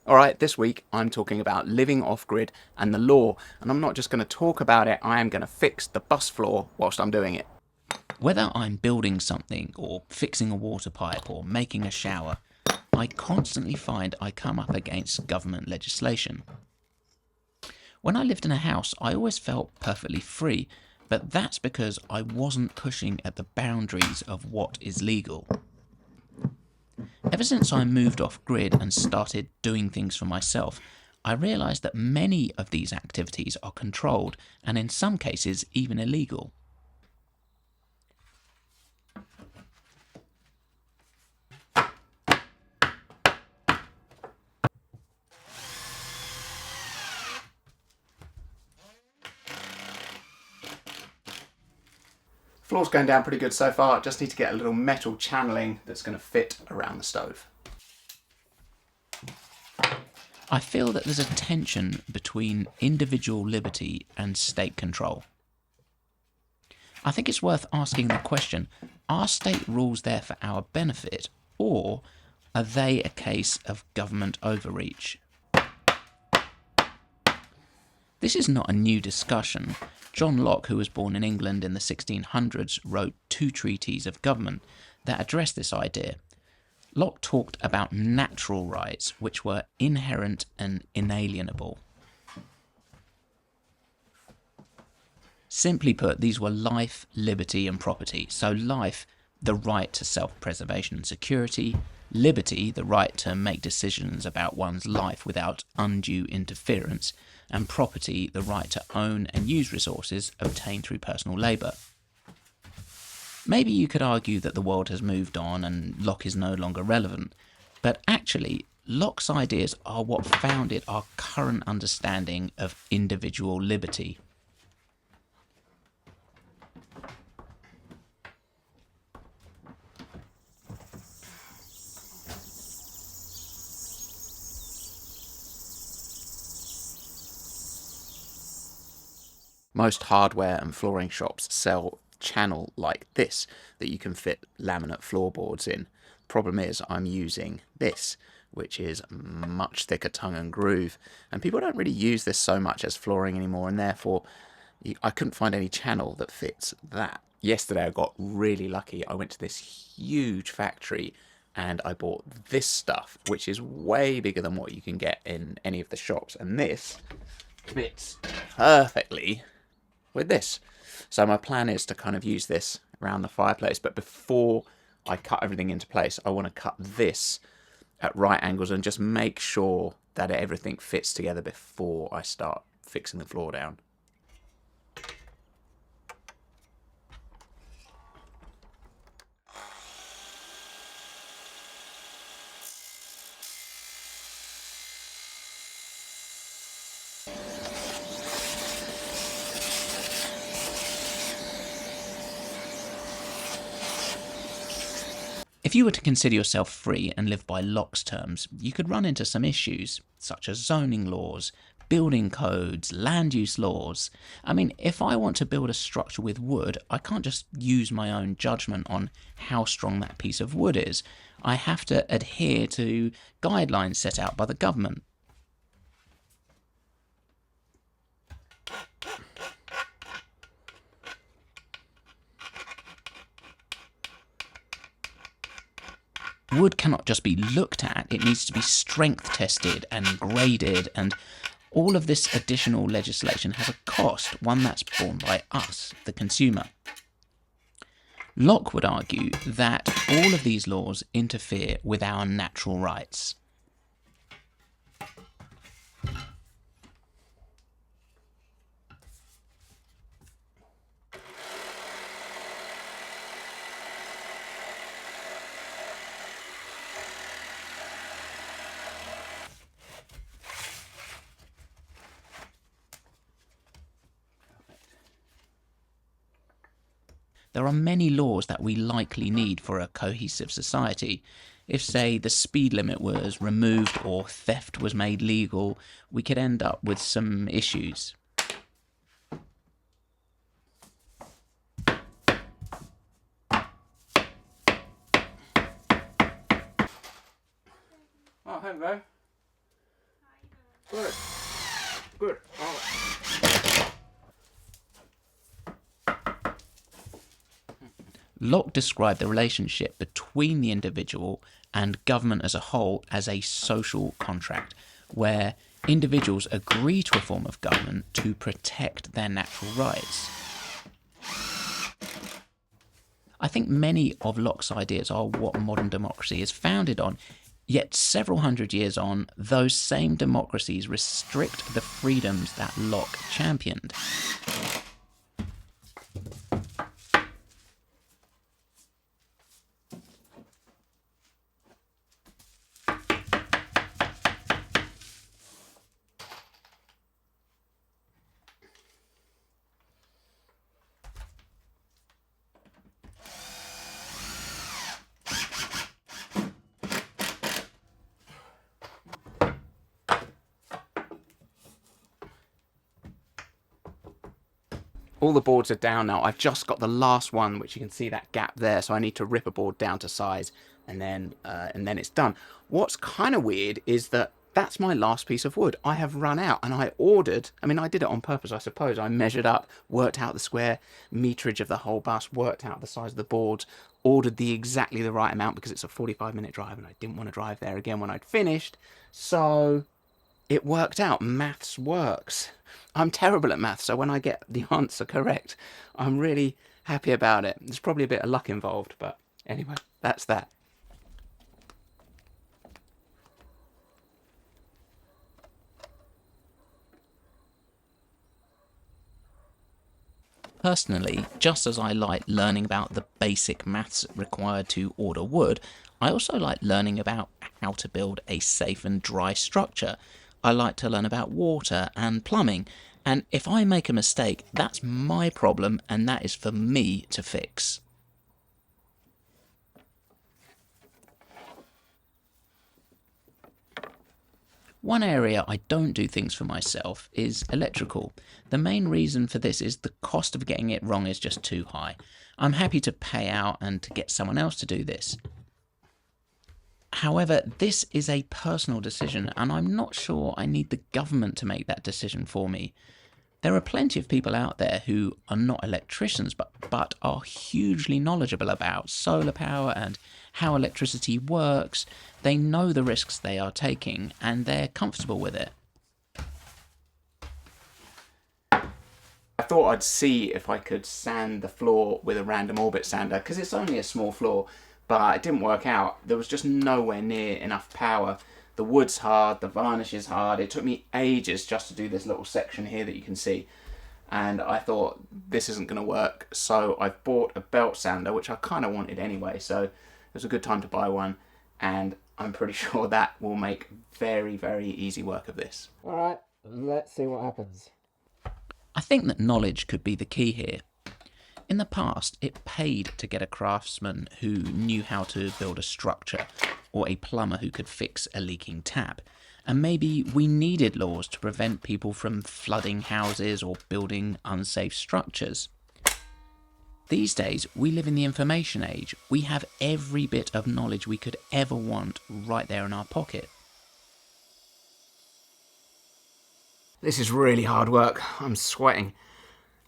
Alright, this week I'm talking about living off-grid and the law, and I'm not just going to talk about it, I am going to fix the bus floor whilst I'm doing it. Whether I'm building something or fixing a water pipe or making a shower, I constantly find I come up against government legislation. When I lived in a house, I always felt perfectly free, but that's because I wasn't pushing at the boundaries of what is legal. Ever since I moved off grid and started doing things for myself, I realised that many of these activities are controlled and in some cases even illegal. Floor's going down pretty good so far, just need to get a little metal channeling that's going to fit around the stove. I feel that there's a tension between individual liberty and state control. I think it's worth asking the question, are state rules there for our benefit, or are they a case of government overreach? This is not a new discussion. John Locke, who was born in England in the 1600s, wrote 2 treatises of government that addressed this idea. Locke talked about natural rights, which were inherent and inalienable. Simply put, these were life, liberty and property. So life, the right to self-preservation and security; liberty, the right to make decisions about one's life without undue interference; and property, the right to own and use resources obtained through personal labour. Maybe you could argue that the world has moved on and Locke is no longer relevant, but actually Locke's ideas are what founded our current understanding of individual liberty. Most hardware and flooring shops sell channel like this that you can fit laminate floorboards in. Problem is, I'm using this, which is much thicker tongue and groove, and people don't really use this so much as flooring anymore, and therefore I couldn't find any channel that fits that. Yesterday I got really lucky. I went to this huge factory and I bought this stuff, which is way bigger than what you can get in any of the shops, and this fits perfectly with this. So my plan is to kind of use this around the fireplace, but before I cut everything into place, I want to cut this at right angles and just make sure that everything fits together before I start fixing the floor down. If you were to consider yourself free and live by Locke's terms, you could run into some issues, such as zoning laws, building codes, land use laws. I mean, if I want to build a structure with wood, I can't just use my own judgment on how strong that piece of wood is. I have to adhere to guidelines set out by the government. Wood cannot just be looked at, it needs to be strength tested and graded, and all of this additional legislation has a cost, one that's borne by us, the consumer. Locke would argue that all of these laws interfere with our natural rights. There are many laws that we likely need for a cohesive society. If, say, the speed limit was removed or theft was made legal, we could end up with some issues. Oh, hello. Good. Good. Oh. Locke described the relationship between the individual and government as a whole as a social contract, where individuals agree to a form of government to protect their natural rights. I think many of Locke's ideas are what modern democracy is founded on, yet several hundred years on, those same democracies restrict the freedoms that Locke championed. All the boards are down now. I've just got the last one, which you can see that gap there. So I need to rip a board down to size, and then it's done. What's kind of weird is that that's my last piece of wood. I have run out, and I ordered. I mean, I did it on purpose, I suppose. I measured up, worked out the square meterage of the whole bus, worked out the size of the boards, ordered exactly the right amount because it's a 45-minute drive, and I didn't want to drive there again when I'd finished. So it worked out. Maths works. I'm terrible at maths, so when I get the answer correct, I'm really happy about it. There's probably a bit of luck involved, but anyway, that's that. Personally, just as I like learning about the basic maths required to order wood, I also like learning about how to build a safe and dry structure. I like to learn about water and plumbing, and if I make a mistake, that's my problem and that is for me to fix. One area I don't do things for myself is electrical. The main reason for this is the cost of getting it wrong is just too high. I'm happy to pay out and to get someone else to do this. However, this is a personal decision, and I'm not sure I need the government to make that decision for me. There are plenty of people out there who are not electricians, but are hugely knowledgeable about solar power and how electricity works. They know the risks they are taking, and they're comfortable with it. I thought I'd see if I could sand the floor with a random orbit sander, because it's only a small floor, but it didn't work out. There was just nowhere near enough power. The wood's hard, the varnish is hard. It took me ages just to do this little section here that you can see. And I thought, this isn't going to work. So I've bought a belt sander, which I kind of wanted anyway. So it was a good time to buy one. And I'm pretty sure that will make very, very easy work of this. All right, let's see what happens. I think that knowledge could be the key here. In the past, it paid to get a craftsman who knew how to build a structure, or a plumber who could fix a leaking tap. And maybe we needed laws to prevent people from flooding houses or building unsafe structures. These days, we live in the information age. We have every bit of knowledge we could ever want right there in our pocket. This is really hard work. I'm sweating.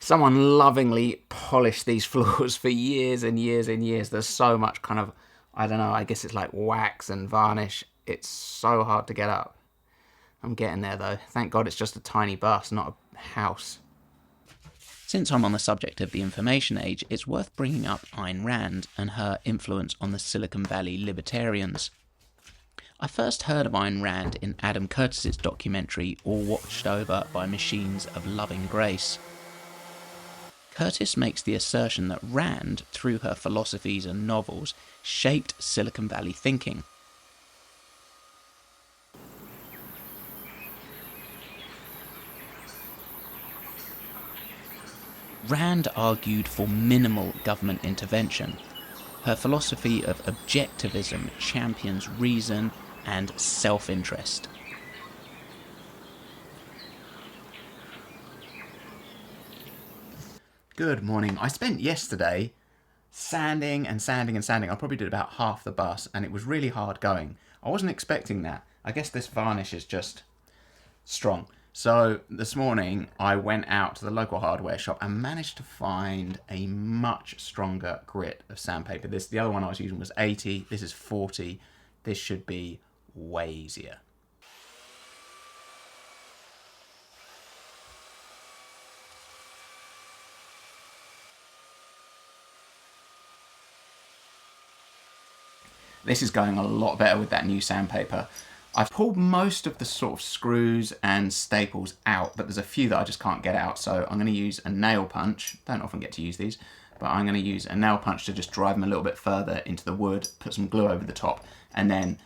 Someone lovingly polished these floors for years and years and years. There's so much kind of, I don't know, I guess it's like wax and varnish. It's so hard to get up. I'm getting there though. Thank God it's just a tiny bus, not a house. Since I'm on the subject of the information age, it's worth bringing up Ayn Rand and her influence on the Silicon Valley libertarians. I first heard of Ayn Rand in Adam Curtis's documentary All Watched Over by Machines of Loving Grace. Curtis makes the assertion that Rand, through her philosophies and novels, shaped Silicon Valley thinking. Rand argued for minimal government intervention. Her philosophy of objectivism champions reason and self-interest. Good morning. I spent yesterday sanding and sanding and sanding. I probably did about half the bus, and it was really hard going. I wasn't expecting that. I guess this varnish is just strong. So this morning I went out to the local hardware shop and managed to find a much stronger grit of sandpaper. The other one I was using was 80, this is 40. This should be way easier. This is going a lot better with that new sandpaper. I've pulled most of the sort of screws and staples out, but there's a few that I just can't get out. So I'm going to use a nail punch. Don't often get to use these, but I'm going to use a nail punch to just drive them a little bit further into the wood, put some glue over the top, and then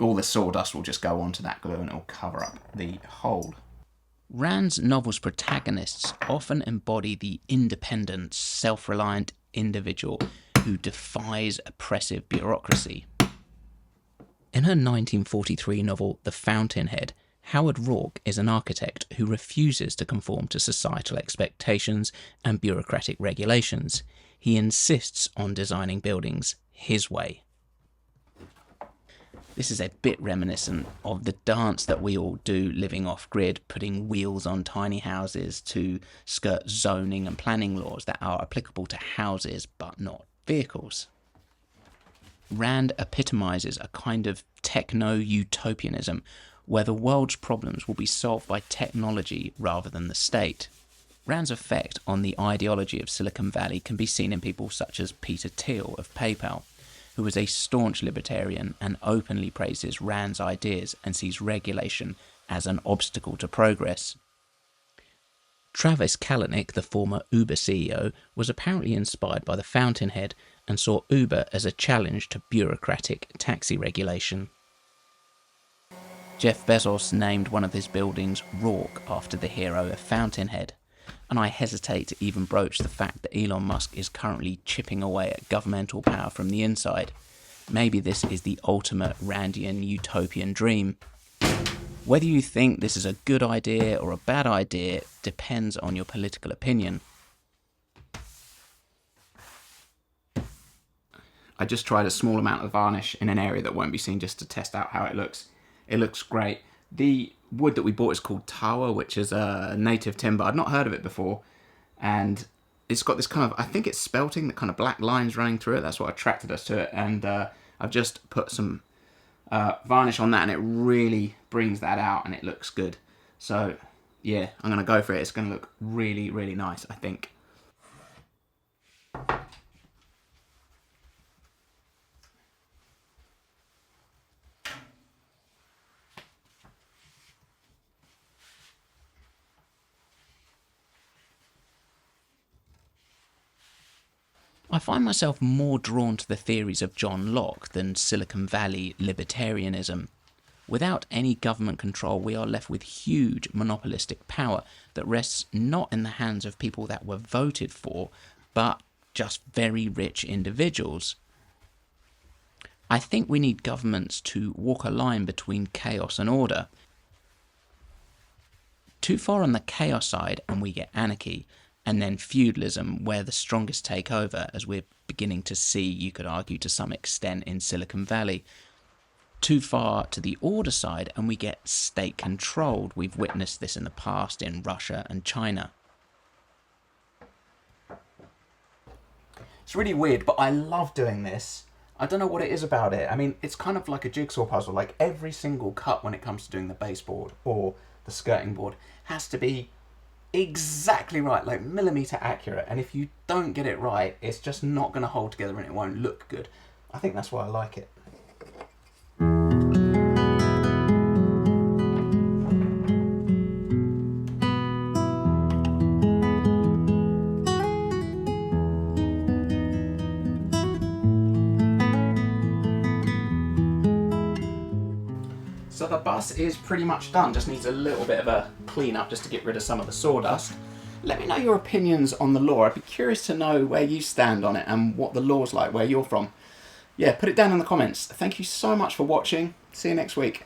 all the sawdust will just go onto that glue and it will cover up the hole. Rand's novel's protagonists often embody the independent, self-reliant individual who defies oppressive bureaucracy. In her 1943 novel The Fountainhead, Howard Rourke is an architect who refuses to conform to societal expectations and bureaucratic regulations. He insists on designing buildings his way. This is a bit reminiscent of the dance that we all do living off-grid, putting wheels on tiny houses to skirt zoning and planning laws that are applicable to houses but not vehicles. Rand epitomizes a kind of techno-utopianism where the world's problems will be solved by technology rather than the state. Rand's effect on the ideology of Silicon Valley can be seen in people such as Peter Thiel of PayPal, who is a staunch libertarian and openly praises Rand's ideas and sees regulation as an obstacle to progress. Travis Kalanick, the former Uber CEO, was apparently inspired by the Fountainhead and saw Uber as a challenge to bureaucratic taxi regulation. Jeff Bezos named one of his buildings Rourke after the hero of Fountainhead, and I hesitate to even broach the fact that Elon Musk is currently chipping away at governmental power from the inside. Maybe this is the ultimate Randian utopian dream. Whether you think this is a good idea or a bad idea depends on your political opinion. I just tried a small amount of varnish in an area that won't be seen just to test out how it looks. It looks great. The wood that we bought is called Tawa, which is a native timber. I'd not heard of it before. And it's got this kind of, I think it's spelting, the kind of black lines running through it. That's what attracted us to it. And I've just put some varnish on that and it really brings that out and it looks good. So yeah, I'm going to go for it. It's going to look really, really nice, I think. I find myself more drawn to the theories of John Locke than Silicon Valley libertarianism. Without any government control, we are left with huge monopolistic power that rests not in the hands of people that were voted for, but just very rich individuals. I think we need governments to walk a line between chaos and order. Too far on the chaos side and we get anarchy, and then feudalism where the strongest take over, as we're beginning to see, you could argue, to some extent in Silicon Valley. Too far to the order side and we get state-controlled. We've witnessed this in the past in Russia and China. It's really weird, but I love doing this. I don't know what it is about it. I mean, it's kind of like a jigsaw puzzle. Like every single cut when it comes to doing the baseboard or the skirting board has to be exactly right, like millimeter accurate, and if you don't get it right, it's just not going to hold together and it won't look good. I think that's why I like it. So the bus is pretty much done, just needs a little bit of a clean up just to get rid of some of the sawdust. Let me know your opinions on the law. I'd be curious to know where you stand on it and what the law's like, where you're from. Yeah, put it down in the comments. Thank you so much for watching. See you next week.